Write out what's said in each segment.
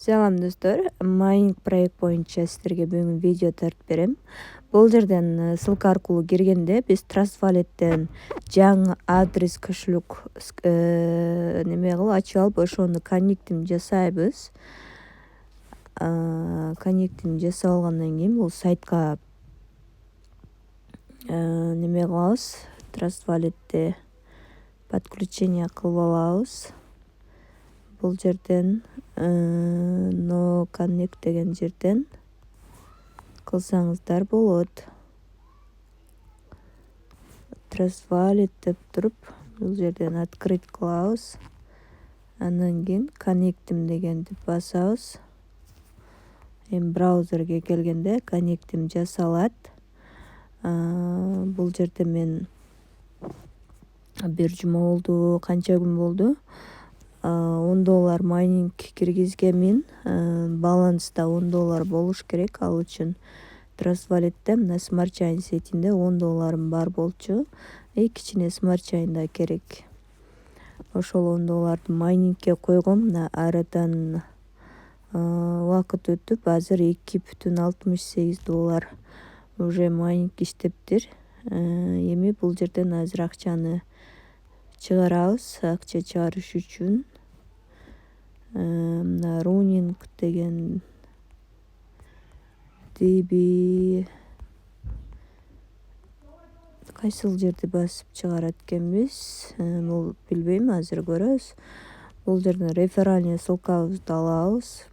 Салам достор, майнинг проект боюнча сиздерге бүгүн видео тартып берем. Бул жерден ссылка аркылуу киргенде биз Trust Wallet'тен жаңы адрес кошелек неме кылып ачып алып, ошону коннектин жасайбыз. Коннектин жасап алгандан кийин бул сайтка неме кылабыз, Trust Wallet'те подключение кылып алабыз. Бул жерден no connect деген жерден кылсаңыздар болот. Trust Wallet деп туруп, бул жерден открыть кылабыз. Андан кийин connect'им дегенди басабыз. Эми браузерге келгенде connect'им жасалат. Бул жерде мен бир жума болду, канча күн болду. $10 майнинг киргизгенмин. Баланста $10 болуш керек. Ал үчүн Trust Wallet'те мына Smart Chain сетинде $10 бар болчу. Кичине Smart Chain да керек. Ошол $10 майнингке койгом. Мына арадан убакыт өтүп, азыр $2,68 уже майнинг иштептир. Эми бул жерден азыр акчаны чыгарабыз. Акча чыгарыш үчүн мына running деген DB кайсыл жерди басып чыгарат экенбиз, бул билбейм, азыр көрөбүз. Бул жерден реферальный ссылкабызды алабыз.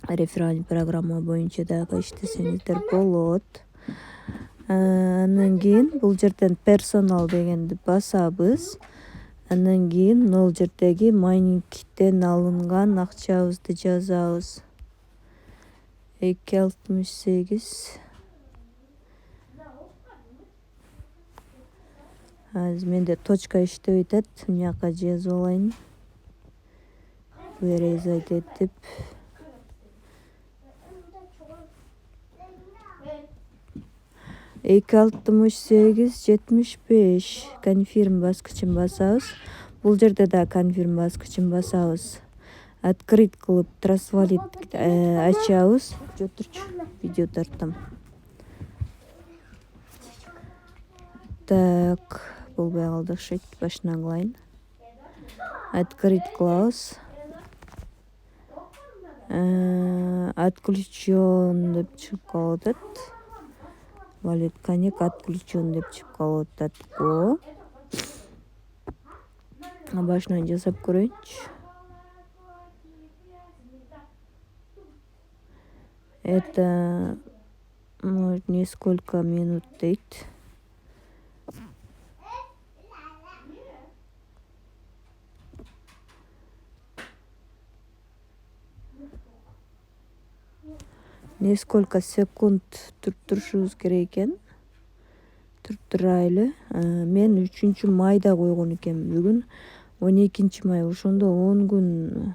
Реферальный программа боюнча дагы иштесеңиздер болот. Андан кийин бул жерден personal дегенди басабыз. Андан кийин бул жердеги майнингтен алынган акчабызды жазабыз. 2,68. Азыр менде точка иштебей атат. Мынияка жазып алайын. Where is it деп. $2,68,75 конфирм баскычын басабыз. Бул жерде да конфирм баскычын басабыз. Открыть кылып Trust Wallet ачабыз. Жотурчу, видео тартам. Так, болбой калды окшойт. Башынан кылайын. Открыть кылабыз. Отключен деп чыгып калып атат. Wallet Connect отключен деп чыгып калып атат. Башынан жасап көрөйүнчү. Это может несколько минут дейт. Несколько секунд турушубуз керек экен. Туртурайлы. Мен 3 майда койгон экенмин. Бүгүн 12 май. Ошондо 10 күн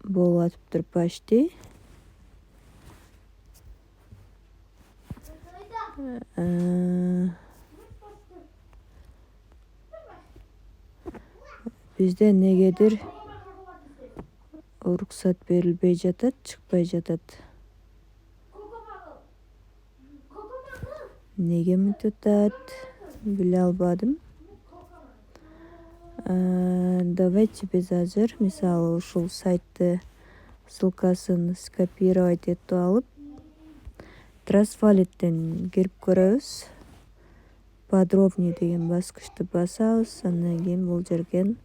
болуп атыптыр почти. Бизде негедир уруксат берилбей жатат, чыкпай жатат. Неге мынтип атат? Биле албадым. Давайте биз азыр мисалы ушул сайтты ссылкасын скопировать этип алып, Trust Wallet'тен кирип көрөбүз. Подробнее деген баскычты басабыз. Андан кийин бул жерден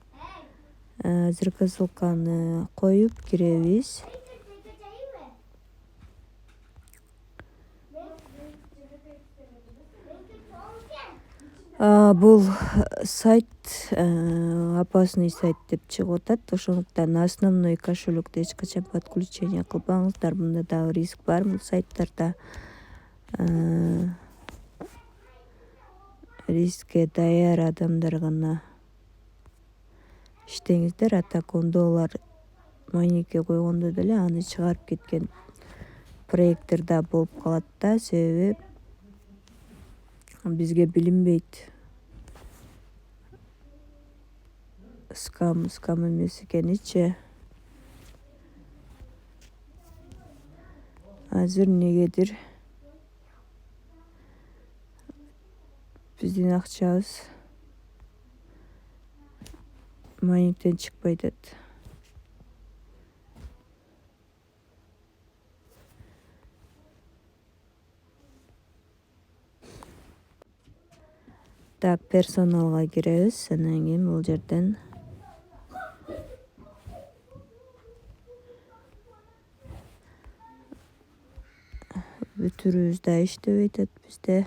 азыркы ссылканы коюп киребиз. Бул сайт опасный сайт деп чыгып атат. Ошондуктан основной кошелекте эч качан подключение кылбаңыздар. Мында дагы риск бар. Бул сайттарда рискке даяр адамдар гана иштеңиздер. А так $10 майнингке койгондо деле аны чыгарып кеткен проекттер да болуп калат да, себеби бизге билинбейт. Скам эмес экеничи. азыр негедир биздин акчабыз майнингден чыкпай атат. Так, персоналга киребиз. Анан кийин бул жерден бүтүрүбүз да иштебей атат бизде.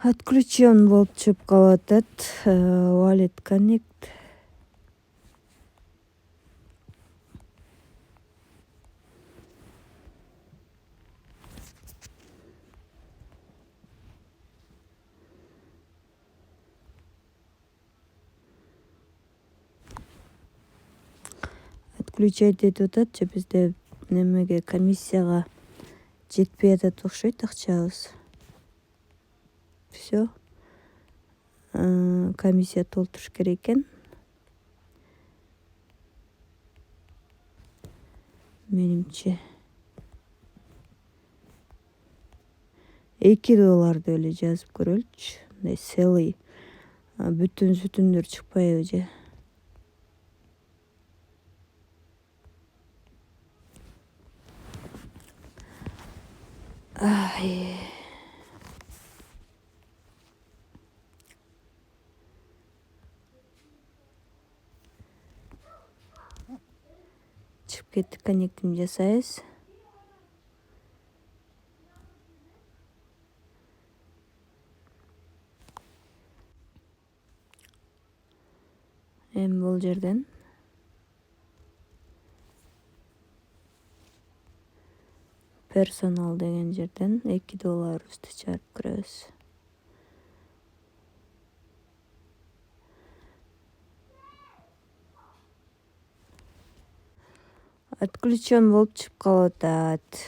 Отключен болуп чыгып калып атат. Wallet Connect. Отключать этип атат же бизде немеге комиссияга жетпей атат окшойт акчабыз. Все. Комиссия толтуруш керек экен. Менимче $2 эле жазып көрөлүчү. Мындай целый бүтүн сүтүндөр чыкпайбы же. Чыгып кетти, коннектин жасайбыз. Эми бул жерден персонал деген жерден $2 чыгарып көрөбүз. Отключен болуп чыгып калып атат.